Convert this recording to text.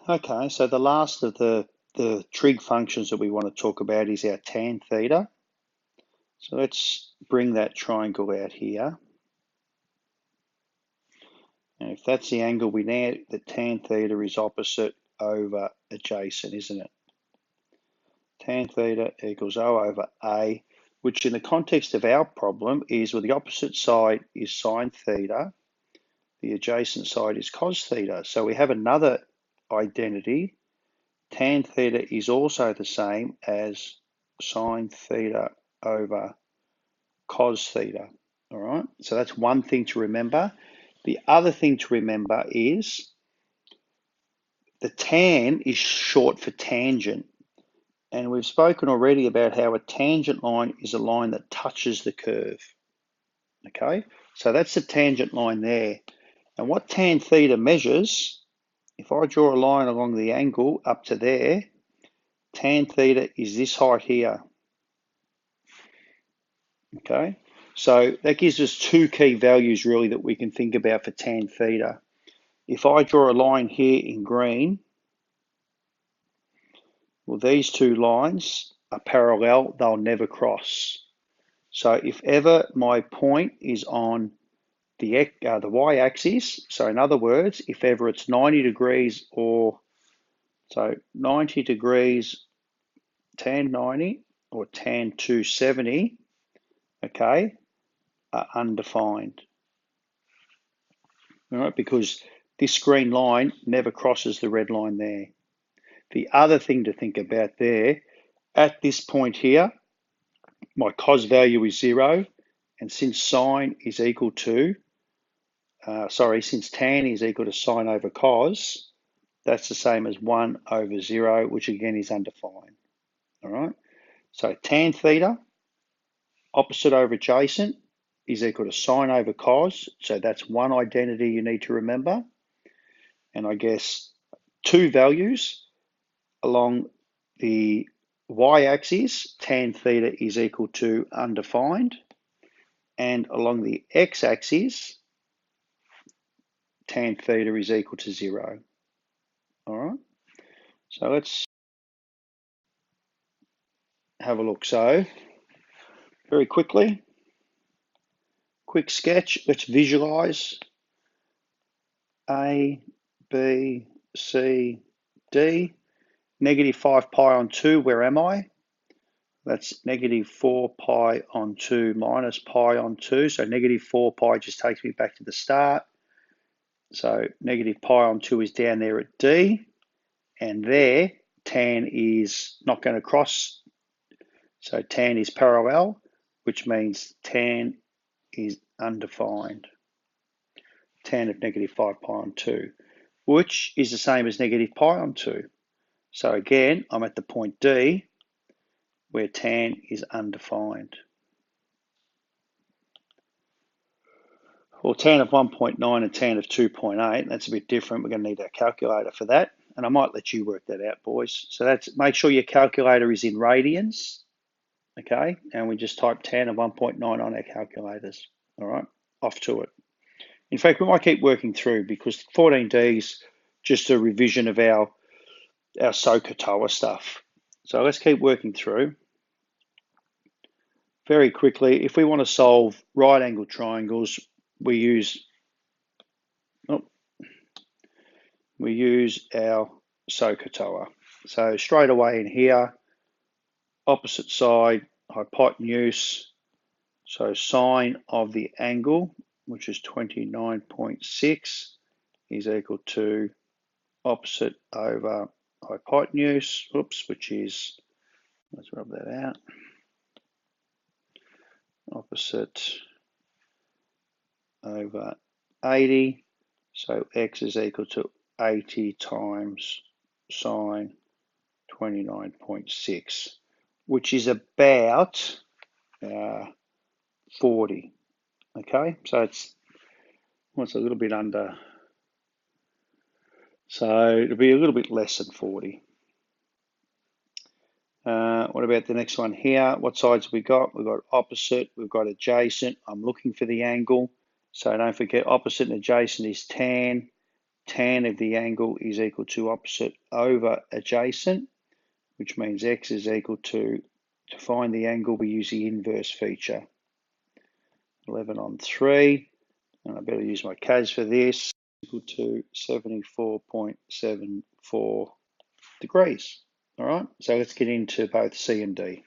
Okay, so the last of the trig functions that we want to talk about is our tan theta. So let's bring that triangle out here. And if that's the angle, we know that tan theta is opposite over adjacent, isn't it? Tan theta equals O over A, which in the context of our problem is, well, the opposite side is sine theta, the adjacent side is cos theta. So we have another identity. Tan theta is also the same as sine theta over cos theta. All right, so that's one thing to remember. The other thing to remember is the tan is short for tangent. And we've spoken already about how a tangent line is a line that touches the curve. Okay, so that's the tangent line there. And what tan theta measures, if I draw a line along the angle up to there, tan theta is this height here. Okay, so that gives us two key values really that we can think about for tan theta. If I draw a line here in green, well, these two lines are parallel, they'll never cross. So if ever my point is on the y-axis, so in other words, if ever it's 90 degrees or, so 90 degrees, tan 90 or tan 270, okay, are undefined. All right, because this green line never crosses the red line there. The other thing to think about there, at this point here, my cos value is 0, and since sine is equal to, since tan is equal to sine over cos, that's the same as 1 over 0, which again is undefined. All right, so tan theta, opposite over adjacent, is equal to sine over cos, so that's one identity you need to remember. And I guess two values along the y-axis, tan theta is equal to undefined, and along the x-axis, tan theta is equal to 0. All right, so let's have a look. So very quickly, quick sketch, let's visualize A, B, C, D. Negative 5 pi on 2, where am I? That's negative 4 pi on 2 minus pi on 2. So negative 4 pi just takes me back to the start. So negative pi on 2 is down there at D. And there, tan is not going to cross. So tan is parallel, which means tan is undefined. Tan of negative 5 pi on 2, which is the same as negative pi on 2. So again, I'm at the point D, where tan is undefined. Well, tan of 1.9 and tan of 2.8, that's a bit different. We're going to need our calculator for that. And I might let you work that out, boys. So that's, make sure your calculator is in radians, okay? And we just type tan of 1.9 on our calculators, all right? Off to it. In fact, we might keep working through because 14D is just a revision of our SOHCAHTOA stuff. So let's keep working through. Very quickly, if we want to solve right angle triangles, we use our SOHCAHTOA. So straight away in here, opposite side, hypotenuse, so sine of the angle, which is 29.6, is equal to opposite over hypotenuse, which is, let's rub that out, opposite over 80, so x is equal to 80 times sine 29.6, which is about 40. Okay, so it's a little bit under, so it'll be a little bit less than 40. What about the next one here? What sides have we got? We've got opposite, we've got adjacent. I'm looking for the angle. So don't forget, opposite and adjacent is tan. tan of the angle is equal to opposite over adjacent, which means x is equal to find the angle, we use the inverse feature. 11 on 3, and I better use my CAS for this, equal to 74.74 degrees. All right, so let's get into both C and D.